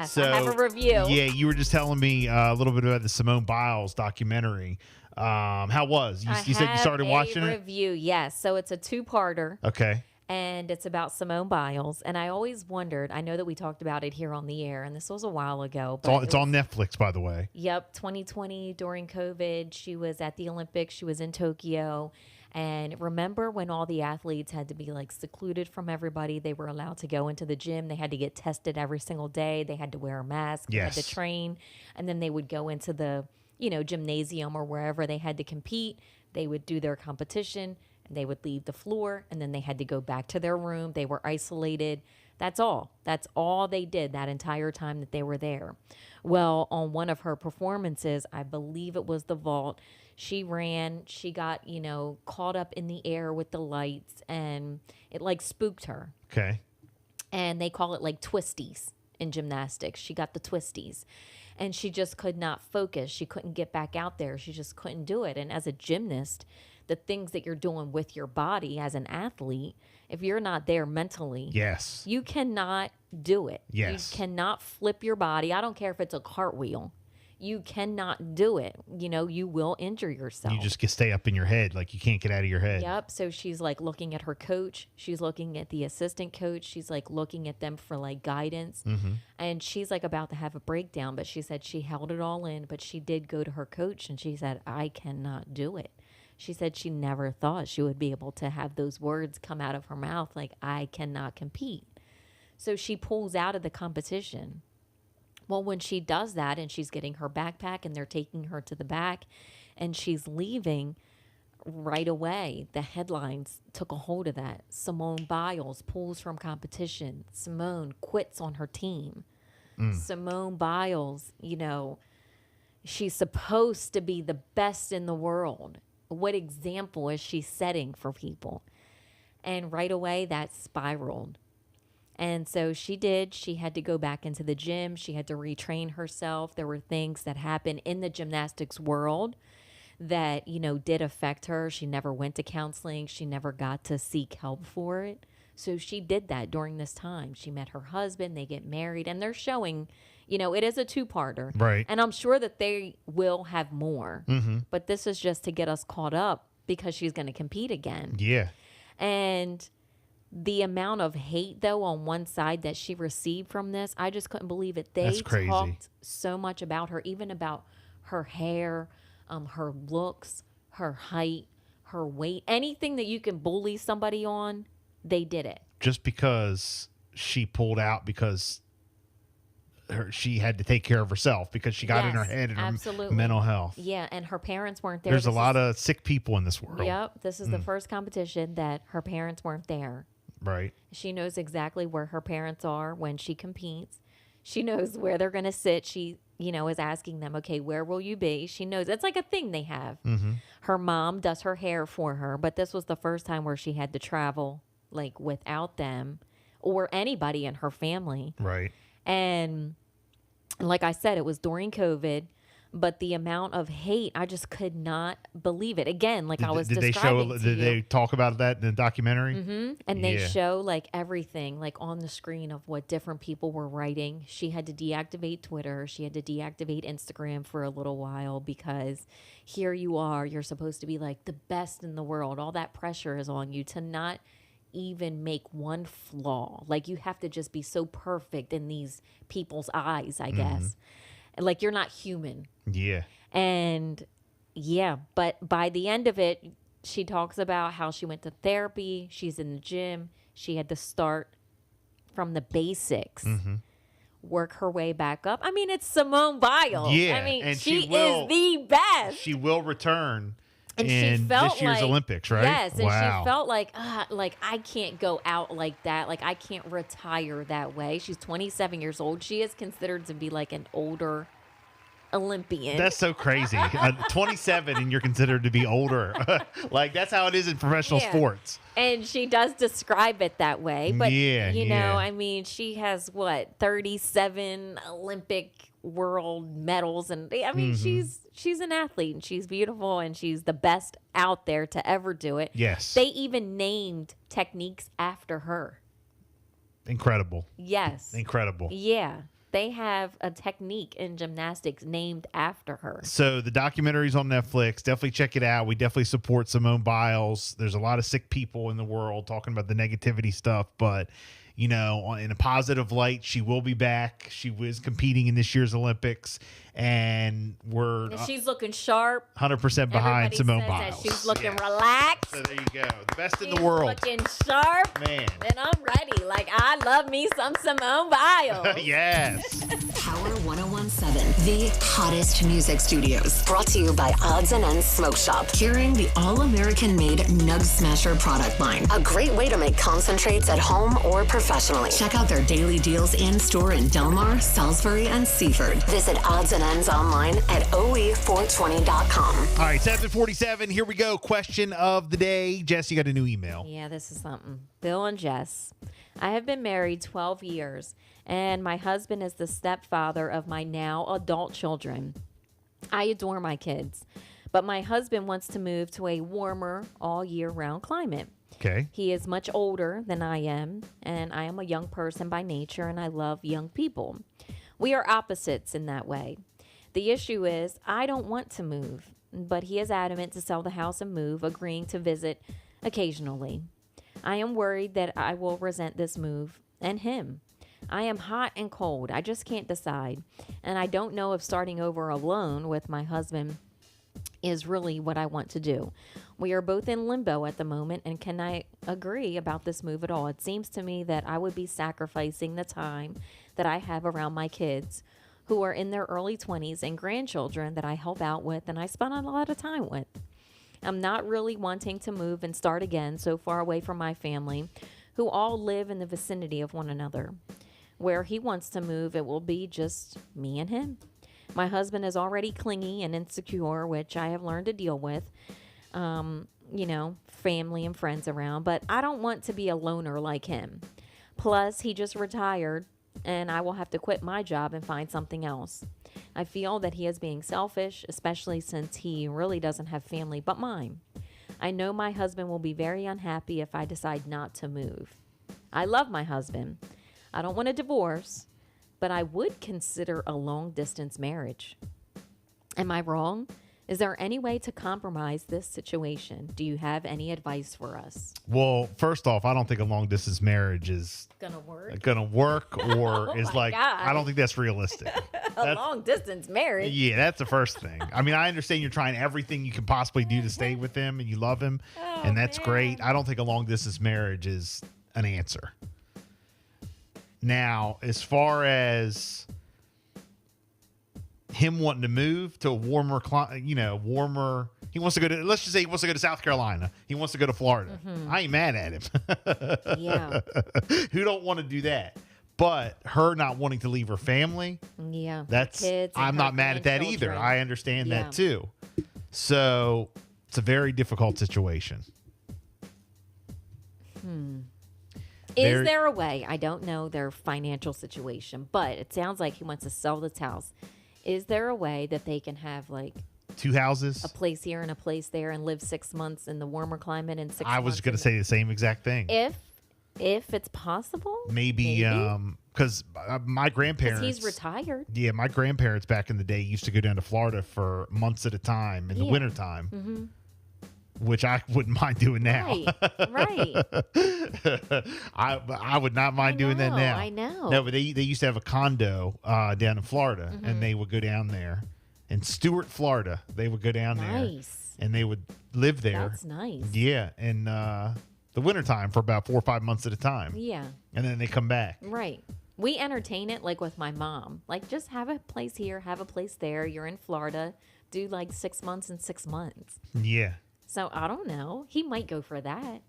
I have a review. Yeah, you were just telling me a little bit about the Simone Biles documentary. How was? You said you started watching it? Review, yes. So it's a two-parter. Okay. And it's about Simone Biles. And I always wondered, I know that we talked about it here on the air, and this was a while ago. But It's on Netflix, by the way. Yep, 2020 during COVID, she was at the Olympics. She was in Tokyo. And remember when all the athletes had to be like secluded from everybody? They were allowed to go into the gym. They had to get tested every single day. They had to wear a mask. Yes. They had to train. And then they would go into the, gymnasium or wherever they had to compete. They would do their competition. They would leave the floor, and then they had to go back to their room. They were isolated. That's all. That's all they did that entire time that they were there. Well, on one of her performances, I believe it was the vault, she ran. She got, caught up in the air with the lights, and it like spooked her. Okay. And they call it like twisties in gymnastics. She got the twisties. And she just could not focus. She couldn't get back out there. She just couldn't do it. And as a gymnast, the things that you're doing with your body as an athlete, if you're not there mentally, yes, you cannot do it. Yes. You cannot flip your body. I don't care if it's a cartwheel. You cannot do it. You will injure yourself. You just stay up in your head. Like you can't get out of your head. Yep. So she's like looking at her coach. She's looking at the assistant coach. She's like looking at them for like guidance. Mm-hmm. And she's like about to have a breakdown, but she said she held it all in. But she did go to her coach and she said, I cannot do it. She said she never thought she would be able to have those words come out of her mouth like, I cannot compete. So she pulls out of the competition. Well, when she does that and she's getting her backpack and they're taking her to the back and she's leaving right away, the headlines took a hold of that. Simone Biles pulls from competition. Simone quits on her team. Simone Biles, she's supposed to be the best in the world. What example is she setting for people? And right away that spiraled. And so she had to go back into the gym. She had to retrain herself. There were things that happened in the gymnastics world that, did affect her. She never went to counseling. She never got to seek help for it. So she did that during this time. She met her husband. They get married. And they're showing, it is a two-parter. Right. And I'm sure that they will have more. Mm-hmm. But this is just to get us caught up because she's going to compete again. Yeah. And the amount of hate, though, on one side that she received from this, I just couldn't believe it. That's crazy. Talked so much about her, even about her hair, her looks, her height, her weight. Anything that you can bully somebody on, they did it. Just because she pulled out because she had to take care of herself because she got in her head and her mental health. Yeah, and her parents weren't there. There's a lot of sick people in this world. Yep, this is the first competition that her parents weren't there. Right. She knows exactly where her parents are when she competes. She knows where they're going to sit. She, is asking them, okay, where will you be? She knows. It's like a thing they have. Mm-hmm. Her mom does her hair for her, but this was the first time where she had to travel, like, without them or anybody in her family. Right. And like I said, it was during COVID. But the amount of hate, I just could not believe it. Again, like I was describing to you. Did they talk about that in the documentary? Mm-hmm. And they show like everything like on the screen of what different people were writing. She had to deactivate Twitter. She had to deactivate Instagram for a little while because here you are. You're supposed to be like the best in the world. All that pressure is on you to not even make one flaw. Like you have to just be so perfect in these people's eyes, I guess. Like you're not human. Yeah. And but by the end of it, she talks about how she went to therapy. She's in the gym. She had to start from the basics, work her way back up. I mean, it's Simone Biles. Yeah. I mean, and she is the best. She will return and in she felt this year's like, Olympics, right? Yes, and wow. she felt like I can't go out like that. Like, I can't retire that way. She's 27 years old. She is considered to be like an older Olympian. That's so crazy. 27 and you're considered to be older. Like, that's how it is in professional sports. And she does describe it that way. But, you know, I mean, she has, 37 Olympic world medals. And, I mean, she's an athlete, and she's beautiful, and she's the best out there to ever do it. Yes. They even named techniques after her. Incredible. Yes. Incredible. Yeah. They have a technique in gymnastics named after her. So the documentary's on Netflix. Definitely check it out. We definitely support Simone Biles. There's a lot of sick people in the world talking about the negativity stuff, but you know, in a positive light, she will be back. She was competing in this year's Olympics, and she's looking sharp. 100% behind Simone Biles. That she's looking relaxed. So there you go, the best in the world. Looking sharp, man. And I'm ready. Like I love me some Simone Biles. Yes. Power 101.7, the hottest music studios. Brought to you by Odds and Ends Smoke Shop, carrying the all-American made Nug Smasher product line. A great way to make concentrates at home or professionally. Check out their daily deals in store in Delmar, Salisbury, and Seaford. Visit Odds and Ends online at OE420.com. All right, 7:47. Here we go. Question of the day. Jess, you got a new email. Yeah, this is something. Bill and Jess. I have been married 12 years, and my husband is the stepfather of my now adult children. I adore my kids, but my husband wants to move to a warmer, all year round climate. Okay. He is much older than I am, and I am a young person by nature, and I love young people. We are opposites in that way. The issue is I don't want to move, but he is adamant to sell the house and move, agreeing to visit occasionally. I am worried that I will resent this move and him. I am hot and cold. I just can't decide, and I don't know if starting over alone with my husband is really what I want to do. We are both in limbo at the moment, and can I agree about this move at all? It seems to me that I would be sacrificing the time that I have around my kids, who are in their early 20s, and grandchildren that I help out with and I spend a lot of time with. I'm not really wanting to move and start again so far away from my family, who all live in the vicinity of one another. Where he wants to move, it will be just me and him. My husband is already clingy and insecure, which I have learned to deal with. Family and friends around, but I don't want to be a loner like him. Plus, he just retired, and I will have to quit my job and find something else. I feel that he is being selfish, especially since he really doesn't have family but mine. I know my husband will be very unhappy if I decide not to move. I love my husband. I don't want a divorce, but I would consider a long-distance marriage. Am I wrong? Is there any way to compromise this situation? Do you have any advice for us? Well, first off, I don't think a long-distance marriage is gonna work or is like, God. I don't think that's realistic. A long-distance marriage? Yeah, that's the first thing. I mean, I understand you're trying everything you can possibly do to stay with him and you love him, and that's great. I don't think a long-distance marriage is an answer. Now, as far as him wanting to move to a warmer, he wants to go to, let's just say he wants to go to South Carolina. He wants to go to Florida. Mm-hmm. I ain't mad at him. Yeah. Who don't want to do that? But her not wanting to leave her family. Yeah. That's, I'm not mad at that either. I understand that too. So it's a very difficult situation. Is there a way? I don't know their financial situation, but it sounds like he wants to sell this house. Is there a way that they can have like two houses, a place here and a place there, and live 6 months in the warmer climate and 6 months? I was going to say the same exact thing. If it's possible, maybe. Because my grandparents, he's retired. Yeah, my grandparents back in the day used to go down to Florida for months at a time in the wintertime. Mm-hmm. Which I wouldn't mind doing now. Right. I would not mind doing that now. I know. No, but they used to have a condo down in Florida, and they would go down there. In Stuart, Florida, they would go down there. And they would live there. That's nice. Yeah, in the wintertime for about 4 or 5 months at a time. Yeah. And then they come back. Right. We entertain it like with my mom. Like just have a place here, have a place there. You're in Florida. Do like 6 months and 6 months. Yeah. So I don't know. He might go for that.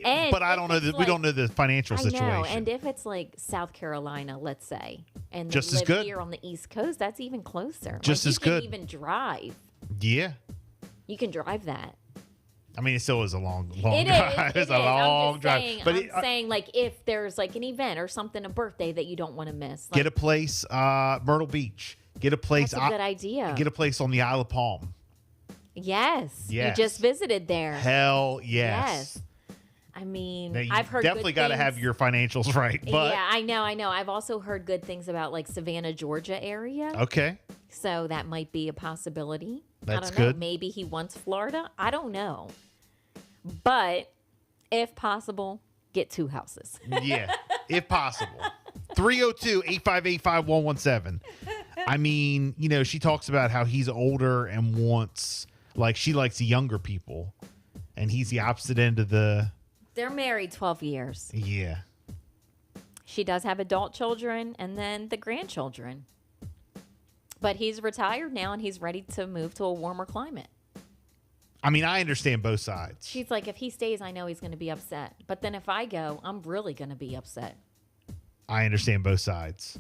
But I don't know that we don't know the financial situation. I know. And if it's like South Carolina, let's say, and just they live as good here on the East Coast, that's even closer. Just as good. You can even drive. Yeah. You can drive that. I mean, it still is a long drive. It's a long drive. But I'm saying, like, if there's like an event or something, a birthday that you don't want to miss, get a place, Myrtle Beach. Get a place. That's a good idea. Get a place on the Isle of Palm. Yes. You just visited there. Hell yes. I mean, Now, you I've heard definitely got to have your financials right. But yeah, I know. I've also heard good things about like Savannah, Georgia area. okay, So that might be a possibility. I That's don't know. good. Maybe he wants Florida. I don't know. But if possible, get 2 houses. yeah, if possible. 302-858-5117. I mean, she talks about how he's older and wants, like, she likes younger people, and he's the opposite end of the. They're married 12 years. Yeah. She does have adult children and then the grandchildren. But he's retired now and he's ready to move to a warmer climate. I mean, I understand both sides. She's like, if he stays, I know he's going to be upset. But then if I go, I'm really going to be upset. I understand both sides.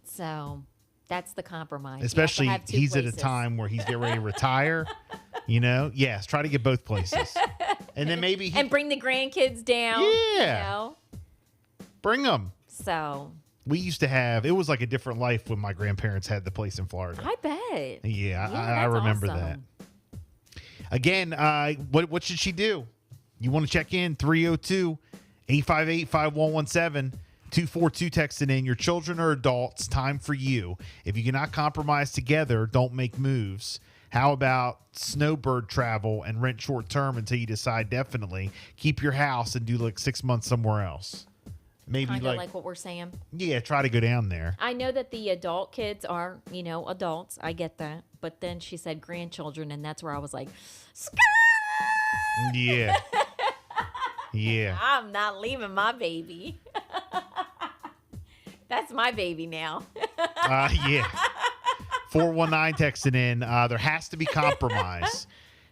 So that's the compromise. You have to Especially have 2 he's at a places. time where he's getting ready to retire. Yes, try to get both places. And then maybe And bring the grandkids down. Yeah. Bring them. So We used to have, it was like a different life when my grandparents had the place in Florida. I bet. Yeah, I that's remember awesome. that. Again, what should she do? You want to check in? 302-858-5117. 242 texting in. Your children or adults, time for you. If you cannot compromise together, don't make moves. How about snowbird travel and rent short term until you decide definitely? Keep your house and do like 6 months somewhere else. Maybe Kind of like what we're saying. yeah, try to go down there. I know that the adult kids are, adults. I get that. But then she said grandchildren, and that's where I was like, Skirt! Yeah. Yeah. I'm not leaving my baby. That's my baby now. Yeah. 419 texting in. There has to be compromise.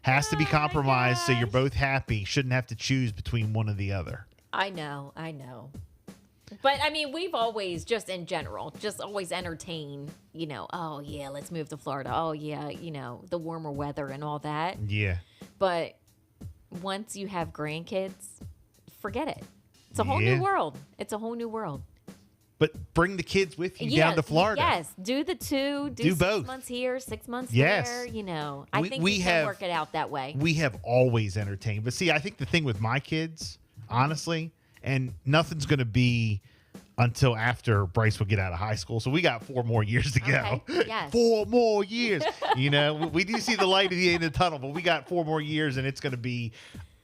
So you're both happy. Shouldn't have to choose between one or the other. I know. But I mean, we've always, just in general, just always entertained, oh yeah, let's move to Florida. Oh yeah, the warmer weather and all that. Yeah. But once you have grandkids, forget it. It's a whole Yeah. new world. It's a whole new world. But bring the kids with you down to Florida. Yes, do the 2. Do 6 both. months here, 6 months Yes. there. I think we we have- can work it out that way. We have always entertained. But see, I think the thing with my kids, honestly, and nothing's going to be until after Bryce will get out of high school. So we got 4 more years to go. Okay, yes. 4 more years. We do see the light at the end of the tunnel, but we got 4 more years, and it's going to be,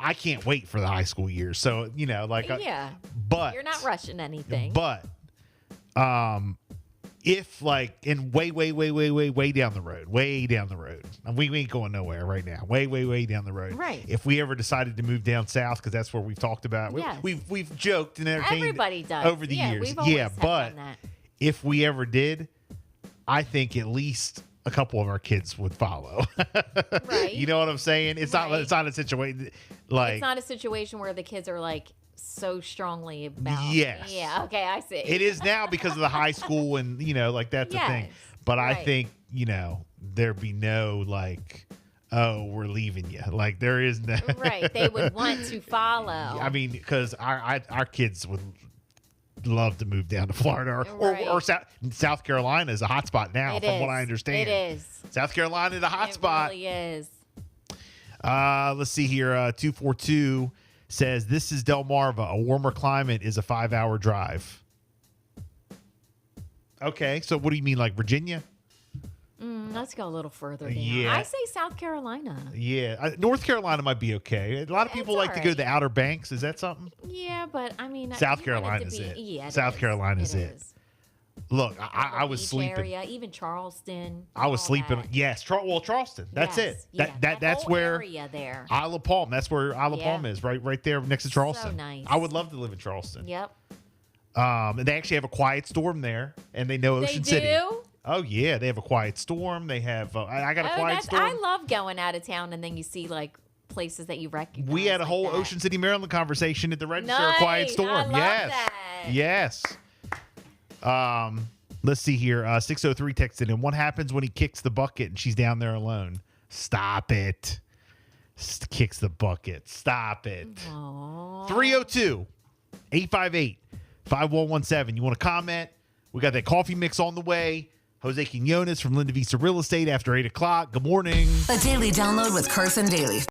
I can't wait for the high school years. So, Yeah. but You're not rushing anything. But if like in way down the road, and we ain't going nowhere right now. Way down the road. Right. If we ever decided to move down south, because that's where we've talked about. Yes. We've joked and entertained Everybody does. over the Yeah, years. we've always Yeah, have but done that. if we ever did, I think at least a couple of our kids would follow. Right. You know what I'm saying? It's Right. not. It's not a situation like. It's not a situation where the kids are like so strongly about. Yes. Yeah. Okay. I see. It is now because of the high school and like that's the thing. Yes, But I right. think there'd be no like, oh, we're leaving you. Like there is no. Right. They would want to follow. I mean, because our kids would love to move down to Florida or Right. South Carolina is a hot spot now, It from is. what I understand. It is. South Carolina is a hot It spot. really is. Let's see here. 242 says this is Delmarva. A warmer climate is a 5-hour drive. Okay, so what do you mean, like Virginia? Let's go a little further down. Yeah. I say South Carolina. Yeah, North Carolina might be okay. A lot of people It's like to go to alright. the Outer Banks. Is that something? Yeah, but I mean, South you want Carolina's to be- it. Yeah, South Carolina's it. is. Look, I was Beach sleeping. Area, even Charleston. I was all sleeping. that. Yes, Charleston. That's Yes, it. yeah, That's whole where area there. Isle of Palm. That's where Isle of Yeah. Palm is. Right there next to Charleston. nice. I would love to live in Charleston. Yep. And they actually have a quiet storm there, and they know Ocean They City. do. Oh yeah, they have a quiet storm. They have. I got a quiet storm. I love going out of town and then you see like places that you recognize. We had a like whole that. Ocean City, Maryland conversation at the register. A quiet Nice. storm. I love yes. that. Yes. Let's see here. 603 texted in. What happens when he kicks the bucket and she's down there alone? Stop it. Kicks the bucket. Stop it. Aw. 302-858-5117. You want to comment? We got that coffee mix on the way. Jose Quinones from Linda Vista Real Estate after 8 o'clock. Good morning. A daily download with Carson Daly.